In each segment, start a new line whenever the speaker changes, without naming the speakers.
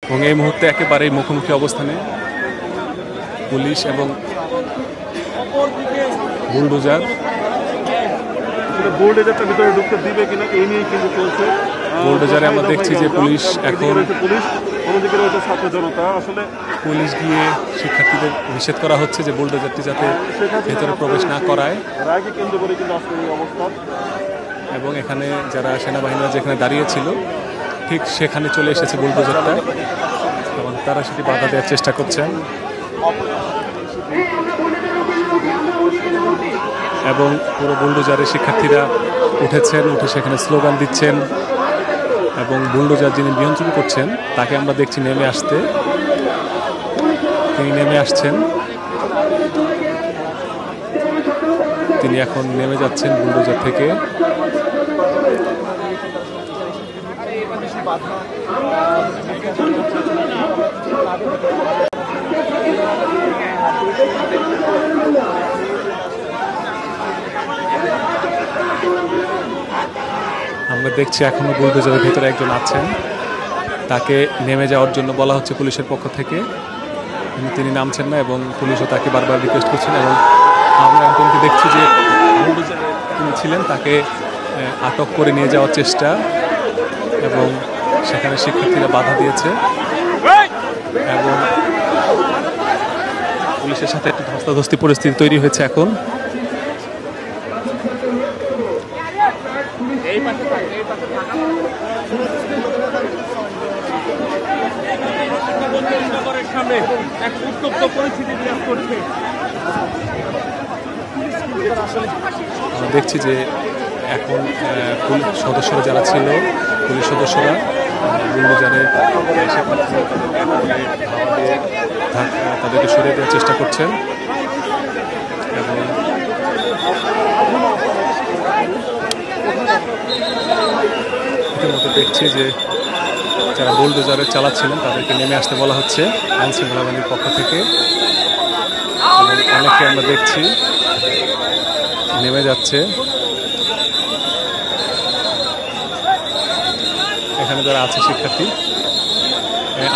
এবং এই মুহূর্তে একেবারেই মুখোমুখি অবস্থানে পুলিশ এবং বুলডোজার।
বুলডোজারটা ভিতরে ঢুকতে দিবে কিনা এই নিয়ে কিন্তু চলছে।
বুলডোজারে আমরা দেখছি যে পুলিশ এখন
অন্যদিকে রয়েছে ছাত্র জনতা। আসলে
পুলিশ গিয়ে শিক্ষার্থীদের নিষেধ করা হচ্ছে যে বুলডোজারটি যাতে ভেতরে প্রবেশ না করায়।
রায়কে কেন্দ্র করে কিন্তু আজকে এই অবস্থা।
এবং এখানে যারা সেনাবাহিনীরা যেখানে দাঁড়িয়েছিল ঠিক সেখানে চলে এসেছে বুলডোজারটা এবং তারা সেটি বাধা দেওয়ার চেষ্টা করছেন এবং পুরো বুলডোজারের শিক্ষার্থীরা উঠে সেখানে স্লোগান দিচ্ছেন এবং বুলডোজার যিনি নিয়ন্ত্রণ করছেন তাকে আমরা দেখছি নেমে আসতে। তিনি নেমে আসছেন, তিনি এখন নেমে যাচ্ছেন বুলডোজার থেকে। আমরা দেখছি এখনো বুলডোজারের ভিতরে একজন আছেন, তাকে নেমে যাওয়ার জন্য বলা হচ্ছে পুলিশের পক্ষ থেকে, তিনি নামছেন না এবং পুলিশও তাকে বারবার রিকোয়েস্ট করছেন। এবং আমরা একজনকে দেখছি যে বুলডোজারে তিনি ছিলেন তাকে আটক করে নিয়ে যাওয়ার চেষ্টা এবং সেখানে শিক্ষার্থীরা বাধা দিয়েছে এবং পুলিশের সাথে একটি ধস্তাধস্তি পরিস্থিতি তৈরি হয়েছে এখন। আমরা দেখছি যে এখন পুলিশ সদস্যরা যারা ছিল, পুলিশ সদস্যরা বুলডোজারে তাদেরকে সরিয়ে দেওয়ার চেষ্টা করছেন এবং ইতিমধ্যে দেখছি যে যারা বুলডোজারে চালাচ্ছিলেন তাদেরকে নেমে আসতে বলা হচ্ছে আইন শৃঙ্খলা বাহিনীর পক্ষ থেকে এবং অনেককে আমরা দেখছি নেমে যাচ্ছে। এখানে যারা আছে শিক্ষার্থী,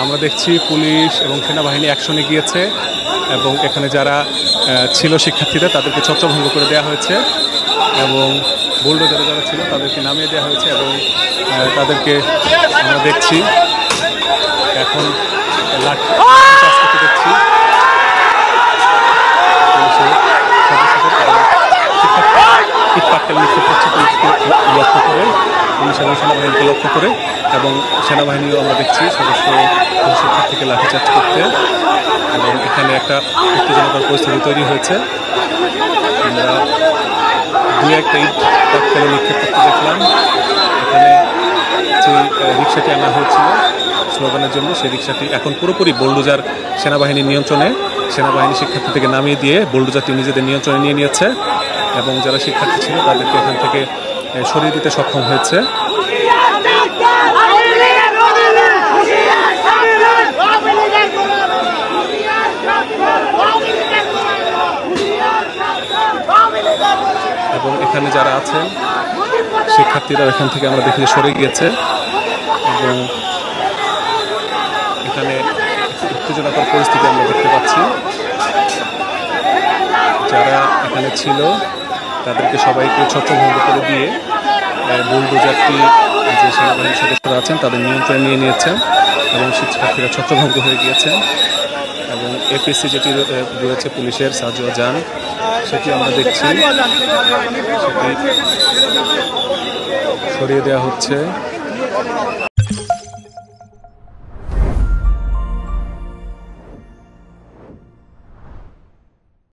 আমরা দেখছি পুলিশ এবং সেনাবাহিনী অ্যাকশনে গিয়েছে এবং এখানে যারা ছিল শিক্ষার্থীরা তাদেরকে ছত্রভঙ্গ করে দেওয়া হয়েছে এবং বুলডোজারে যারা ছিল তাদেরকে নামিয়ে দেওয়া হয়েছে এবং তাদেরকে আমরা দেখছি এখন দেখছি ইটপাটকেল নিক্ষেপ করছে পুলিশকে লক্ষ্য করে, পুলিশ এবং সেনাবাহিনীকে লক্ষ্য করে এবং সেনাবাহিনীও আমরা দেখছি সদস্য শিক্ষার্থীকে লাঠিচার্জ করতে এবং এখানে একটা উত্তেজনাকর পরিস্থিতি তৈরি হয়েছে। আমরা দু একটা ইট পাটকেলে নিক্ষেপ করতে দেখলাম। এখানে যে রিক্সাটি আনা হয়েছিল স্লোগানের জন্য সেই রিক্সাটি এখন পুরোপুরি বুলডোজার সেনাবাহিনীর নিয়ন্ত্রণে, সেনাবাহিনী শিক্ষার্থী থেকে নামিয়ে দিয়ে বুলডোজারটি নিজেদের নিয়ন্ত্রণে নিয়ে নিয়েছে এবং যারা শিক্ষার্থী ছিল তাদেরকে এখান থেকে সরিয়ে দিতে সক্ষম হয়েছে। এবং এখানে যারা আছেন শিক্ষার্থীরা এখান থেকে আমরা দেখি সরে গিয়েছে এবং এখানে উত্তেজনাকর পরিস্থিতি আমরা দেখতে পাচ্ছি। যারা এখানে ছিল তাদেরকে সবাইকে ছত্রভঙ্গ করে দিয়ে বুলডোজারটি যে সেনাবাহিনীর সদস্যরা আছেন তাদের নিয়ন্ত্রণে নিয়ে নিয়েছেন এবং শিক্ষার্থীরা ছত্রভঙ্গ হয়ে গিয়েছেন এবং এপিসি যেটি রয়েছে পুলিশের সাজোয়া যান সেটি আমরা দেখছি, সেটি সরিয়ে দেওয়া হচ্ছে।